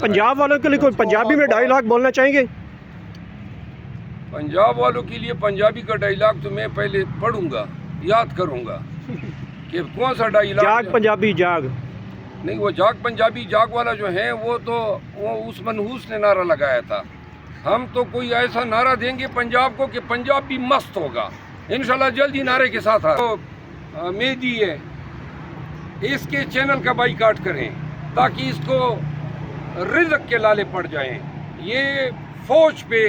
पंजाब वालों के लिए कोई पंजाबी में डायलॉग बोलना चाहेंगे? पंजाब वालों के लिए पंजाबी का डायलॉग तो मैं पहले पढ़ूंगा, याद करूंगा कि कौन सा डायलॉग। जाग पंजाबी जाग। नहीं, वो जाग पंजाबी जाग वाला जो है वो उस मनहूस ने नारा लगाया था। हम तो कोई ऐसा नारा देंगे पंजाब को कि पंजाब भी मस्त होगा इंशाल्लाह। जल्दी नारे के साथ तो मेहदी है, इसके चैनल का बाइकाट करें ताकि इसको रिज़्क के लाले पड़ जाएं। ये फौज पे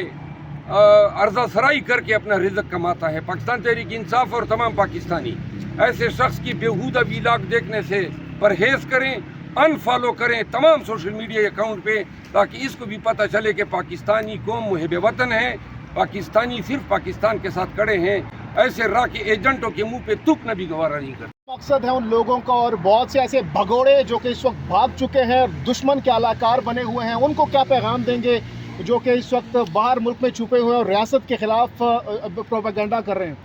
अर्जा सराई करके अपना रिज़्क कमाता है। पाकिस्तान तहरीक इंसाफ और तमाम पाकिस्तानी ऐसे शख्स की बेहूदा वीलाग देखने से परहेज़ करें, अनफॉलो करें तमाम सोशल मीडिया अकाउंट पे, ताकि इसको भी पता चले कि पाकिस्तानी कौम मुहिब वतन है, पाकिस्तानी सिर्फ पाकिस्तान के साथ खड़े हैं। ऐसे राह के एजेंटों के मुंह पे तुकना भी गवारा नहीं करते। मकसद है उन लोगों का, और बहुत से ऐसे भगोड़े जो कि इस वक्त भाग चुके हैं, दुश्मन के अलाकार बने हुए हैं, उनको क्या पैगाम देंगे जो कि इस वक्त बाहर मुल्क में छुपे हुए और रियासत के खिलाफ प्रोपेगेंडा कर रहे हैं?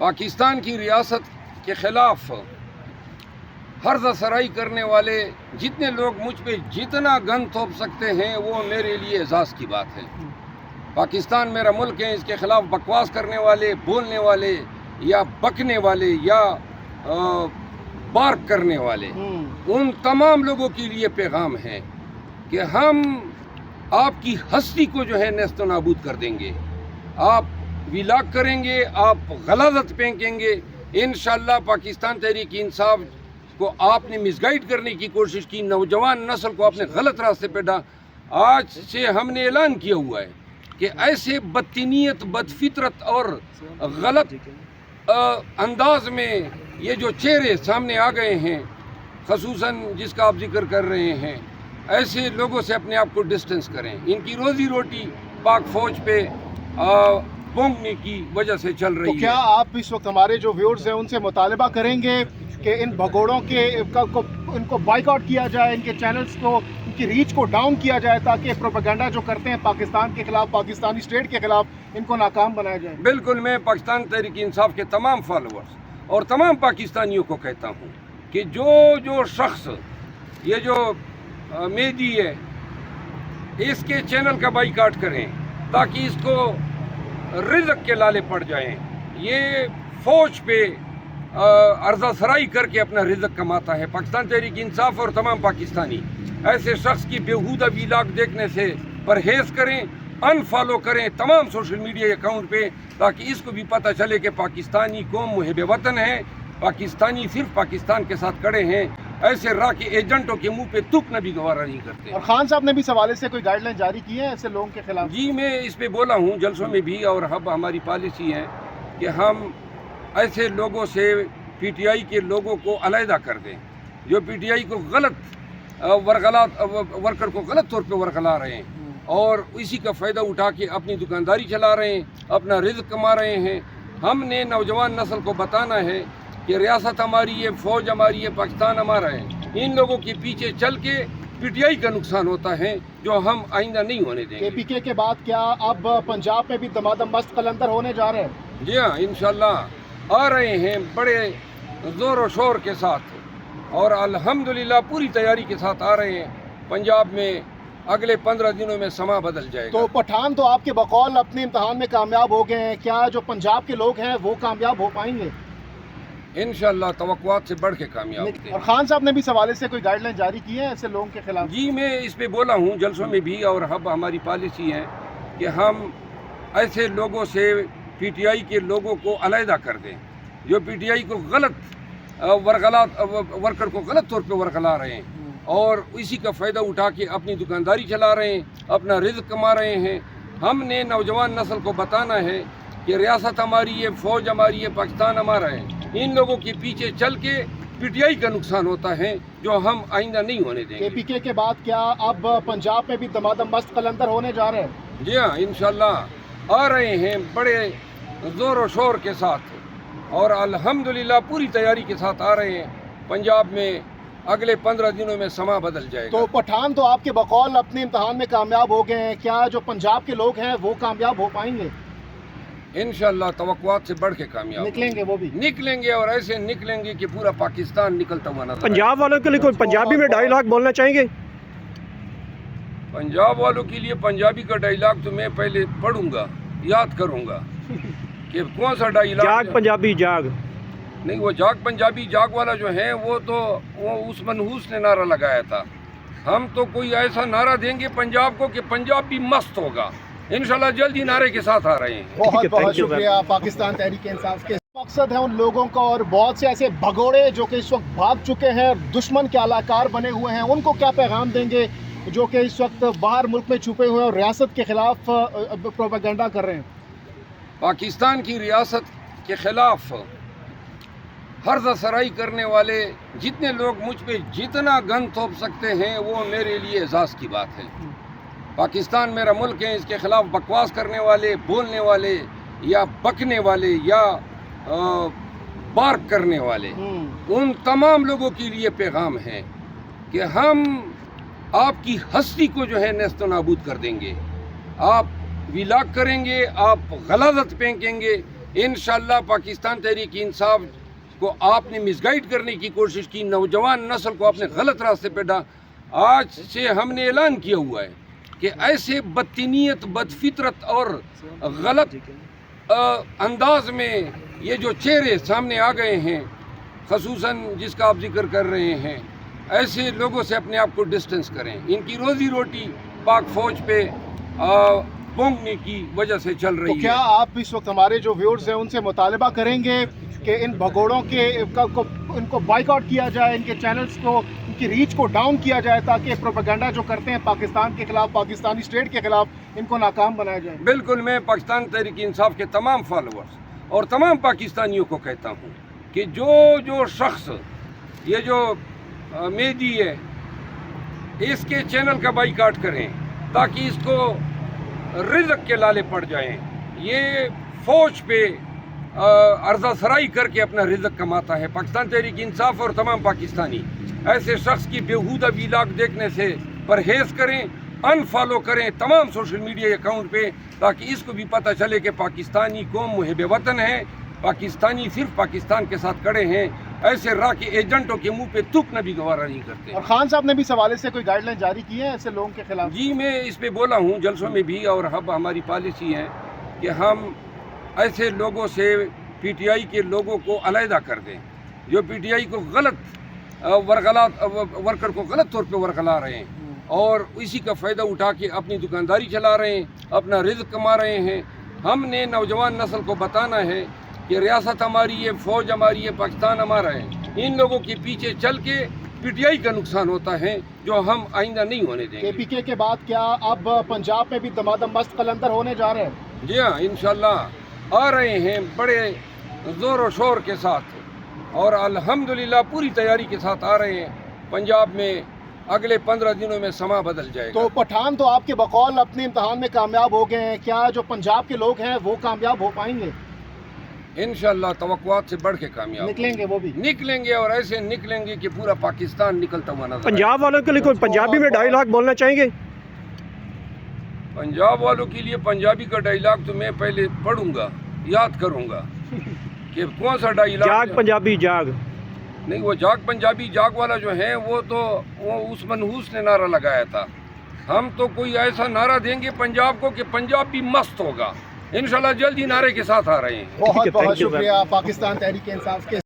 पाकिस्तान की रियासत के खिलाफ हर्ज़ सराई करने वाले जितने लोग मुझ पे जितना गन थोप सकते हैं वो मेरे लिए एजाज़ की बात है। पाकिस्तान मेरा मुल्क है, इसके खिलाफ बकवास करने वाले, बोलने वाले या बकने वाले या बार्क करने वाले, उन तमाम लोगों के लिए पैगाम है कि हम आपकी हस्ती को जो है नेस्तो नाबूद कर देंगे। आप विलाग करेंगे, आप गलाजत फेंकेंगे, इंशाल्लाह पाकिस्तान तहरीक इंसाफ को आपने मिसगाइड करने की कोशिश की, नौजवान नस्ल को आपने गलत रास्ते पे डाला। आज से हमने ऐलान किया हुआ है कि ऐसे बदतीनियत, बदफितरत और गलत अंदाज में ये जो चेहरे सामने आ गए हैं, खसूसन जिसका आप जिक्र कर रहे हैं, ऐसे लोगों से अपने आप को डिस्टेंस करें। इनकी रोजी रोटी पाक फौज पे पोंगने की वजह से चल रही है। तो क्या आप इस वक्त हमारे जो व्यूअर्स हैं उनसे मुतालबा करेंगे कि इन भगोड़ों के इनको बाइकआउट किया जाए, इनके चैनल्स को, इनकी रीच को डाउन किया जाए, ताकि प्रोपेगेंडा जो करते हैं पाकिस्तान के खिलाफ, पाकिस्तानी स्टेट के खिलाफ, इनको नाकाम बनाया जाए? बिल्कुल, मैं पाकिस्तान तहरीक इंसाफ के तमाम फॉलोअर्स और तमाम पाकिस्तानियों को कहता हूँ कि जो शख्स ये जो मेहदी है, इसके चैनल का बाइकाट करें ताकि इसको रिज़्क के लाले पड़ जाएं। ये फौज पे अर्जा सराई करके अपना रिज़्क कमाता है। पाकिस्तान तहरीक इंसाफ और तमाम पाकिस्तानी ऐसे शख्स की बेहूदा वीलाग देखने से परहेज़ करें, अनफॉलो करें तमाम सोशल मीडिया अकाउंट पे, ताकि इसको भी पता चले कि पाकिस्तानी कौम मुहिब वतन है, पाकिस्तानी सिर्फ पाकिस्तान के साथ खड़े हैं। ऐसे राह के एजेंटों के मुंह पे तुकना भी गवारा नहीं करते। और खान साहब ने भी सवाले से कोई गाइडलाइन जारी की है ऐसे लोगों के खिलाफ? जी, मैं इस पे बोला हूँ जलसों में भी, और अब हमारी पॉलिसी है कि हम ऐसे लोगों से पीटीआई के लोगों को अलहदा कर दें जो पीटीआई को गलत वर्कर को गलत तौर पे वर्गला रहे हैं और इसी का फ़ायदा उठा के अपनी दुकानदारी चला रहे हैं, अपना रिज़्क कमा रहे हैं। हमने नौजवान नस्ल को बताना है कि रियासत हमारी है, फ़ौज हमारी है, पाकिस्तान हमारा है। इन लोगों के पीछे चल के पीटीआई का नुकसान होता है जो हम आइंदा नहीं होने देंगे। केपीके के बाद क्या अब पंजाब में भी दमादम मस्त कलंदर होने जा रहे हैं? जी हाँ, इंशाल्लाह आ रहे हैं बड़े ज़ोर और शोर के साथ, और अल्हम्दुलिल्लाह पूरी तैयारी के साथ आ रहे हैं। पंजाब में अगले 15 दिनों में समा बदल जाएगा। तो पठान तो आपके बकौल अपने इम्तिहान में कामयाब हो गए हैं, क्या जो पंजाब के लोग हैं वो कामयाब हो पाएंगे? इंशाल्लाह तवक्कुआत से बढ़ के कामयाब होते हैं। और खान साहब ने भी सवाले से कोई गाइडलाइन जारी की है ऐसे लोगों के खिलाफ? जी, मैं इस पे बोला हूँ जलसों में भी, और अब हमारी पॉलिसी है कि हम ऐसे लोगों से पीटीआई के लोगों को अलहदा कर दें जो पीटीआई को गलत वर्कर को गलत तौर पे वर्गला रहे हैं और इसी का फ़ायदा उठा के अपनी दुकानदारी चला रहे हैं, अपना रिज़्क कमा रहे हैं। हमने नौजवान नस्ल को बताना है कि रियासत हमारी है, फ़ौज हमारी है, पाकिस्तान हमारा है। इन लोगों के पीछे चल के पीटीआई का नुकसान होता है जो हम आइंदा नहीं होने देंगे। केपीके के बाद क्या अब पंजाब में भी दमादम मस्त कलंदर होने जा रहे हैं? जी हाँ, इंशाल्लाह आ रहे हैं बड़े ज़ोर और शोर के साथ, और अल्हम्दुलिल्लाह पूरी तैयारी के साथ आ रहे हैं। पंजाब में अगले 15 दिनों में समा बदल जाएगा। तो पठान तो आपके बकौल अपने इम्तिहान में कामयाब हो गए हैं, क्या जो पंजाब के लोग हैं वो कामयाब हो पाएंगे? इंशाल्लाह तवक्कुआत से बढ़ के कामयाब निकलेंगे, वो भी निकलेंगे, और ऐसे निकलेंगे कि पूरा पाकिस्तान निकलता हुआ नजर। पंजाब वालों के लिए कोई पंजाबी में डायलॉग बोलना चाहेंगे? पंजाब वालों के लिए पंजाबी का डायलॉग तो मैं पहले पढ़ूंगा, याद करूंगा कि कौन सा डायलॉग। जाग पंजाबी जाग। नहीं, वो जाग पंजाबी जाग वाला जो है वो उस मनहूस ने नारा लगाया था। हम तो कोई ऐसा नारा देंगे पंजाब को कि पंजाब भी मस्त होगा। इंशाल्लाह जल्द ही नारे के साथ आ रहे हैं। बहुत thank बहुत you, शुक्रिया पाकिस्तान तहरीक इंसाफ के। मकसद है उन लोगों का और बहुत से ऐसे भगोड़े जो कि इस वक्त भाग चुके हैं, दुश्मन के अलाकार बने हुए हैं, उनको क्या पैगाम देंगे जो कि इस वक्त बाहर मुल्क में छुपे हुए हैं और रियासत के खिलाफ प्रोपेगेंडा कर रहे हैं। पाकिस्तान की रियासत के खिलाफ हर्ज़ सराई करने वाले जितने लोग मुझ पे जितना गन थोप सकते हैं वो मेरे लिए एजाज़ की बात है। पाकिस्तान मेरा मुल्क है, इसके खिलाफ बकवास करने वाले, बोलने वाले या बकने वाले या बार्क करने वाले, उन तमाम लोगों के लिए पैगाम है कि हम आपकी हस्ती को जो है नेस्त नाबूद कर देंगे। आप विलाक करेंगे, आप गलाजत फेंकेंगे। इंशाअल्लाह पाकिस्तान तहरीक इंसाफ को आपने मिसगाइड करने की कोशिश की, नौजवान नस्ल को आपने गलत रास्ते पे डाला। आज से हमने ऐलान किया हुआ है कि ऐसे बदतीनियत, बदफितरत और गलत अंदाज में ये जो चेहरे सामने आ गए हैं, खसूसन जिसका आप जिक्र कर रहे हैं, ऐसे लोगों से अपने आप को डिस्टेंस करें। इनकी रोजी रोटी पाक फौज पे पोंगने की वजह से चल रही तो क्या है। आप इस वक्त हमारे जो व्यूअर्स हैं उनसे मुतालबा करेंगे कि इन भगोड़ों के इनको बाइकआउट किया जाए, इनके चैनल्स को, इनकी रीच को डाउन किया जाए ताकि प्रोपेगेंडा जो करते हैं पाकिस्तान के खिलाफ, पाकिस्तानी स्टेट के खिलाफ, इनको नाकाम बनाया जाए? बिल्कुल, मैं पाकिस्तान तहरीक इंसाफ के तमाम फॉलोअर्स और तमाम पाकिस्तानियों को कहता हूँ कि जो शख्स ये जो मेहदी है, इसके चैनल का बाइकाट करें ताकि इसको रिज़्क़ के लाले पड़ जाएं। ये फौज पे अर्ज़ा सराई करके अपना रिज़्क़ कमाता है। पाकिस्तान तहरीक इंसाफ और तमाम पाकिस्तानी ऐसे शख्स की बेहूदा वीलाग देखने से परहेज़ करें, अनफॉलो करें तमाम सोशल मीडिया अकाउंट पे, ताकि इसको भी पता चले कि पाकिस्तानी कौम मुहिब वतन है, पाकिस्तानी सिर्फ पाकिस्तान के साथ खड़े हैं। ऐसे राह के एजेंटों के मुंह पे थूकना भी गवारा नहीं करते। और खान साहब ने भी इस हवाले से कोई गाइडलाइन जारी की है ऐसे लोगों के खिलाफ? जी, मैं इस पे बोला हूँ जलसों में भी, और अब हमारी पॉलिसी है कि हम ऐसे लोगों से पीटीआई के लोगों को अलहदा कर दें जो पीटीआई को गलत वर्कर को गलत तौर पे वर्गला रहे हैं और इसी का फ़ायदा उठा के अपनी दुकानदारी चला रहे हैं, अपना रिज़्क़ कमा रहे हैं। हमने नौजवान नस्ल को बताना है कि रियासत हमारी है, फ़ौज हमारी है, पाकिस्तान हमारा है। इन लोगों के पीछे चल के पीटीआई का नुकसान होता है जो हम आइंदा नहीं होने देंगे। केपीके के बाद क्या अब पंजाब में भी दमादम मस्त कलंदर होने जा रहे हैं? जी हाँ, इंशाल्लाह आ रहे हैं बड़े ज़ोर और शोर के साथ और अल्हम्दुलिल्लाह पूरी तैयारी के साथ आ रहे हैं। पंजाब में अगले 15 दिनों में समा बदल जाएगा। तो पठान तो आपके बकौल अपने इम्तहान में कामयाब हो गए हैं, क्या जो पंजाब के लोग हैं वो कामयाब हो पाएंगे? इंशाल्लाह तवक्कुआत से बढ़ के कामयाब निकलेंगे, वो भी निकलेंगे और ऐसे निकलेंगे कि पूरा पाकिस्तान निकलता हुआ नजर पंजाब वालों के लिए कोई पंजाबी में डायलॉग बोलना चाहेंगे? पंजाब वालों के लिए पंजाबी का डायलॉग तो मैं पहले पढ़ूंगा, याद करूंगा कि कौन सा डायलॉग। जाग पंजाबी जाग। नहीं, वो जाग पंजाबी जाग वाला जो है वो उस मनहूस ने नारा लगाया था। हम तो कोई ऐसा नारा देंगे पंजाब को कि पंजाब भी मस्त होगा। इंशाल्लाह जल्द ही नारे के साथ आ रहे हैं। बहुत thank बहुत you, शुक्रिया पाकिस्तान तहरीक इंसाफ के।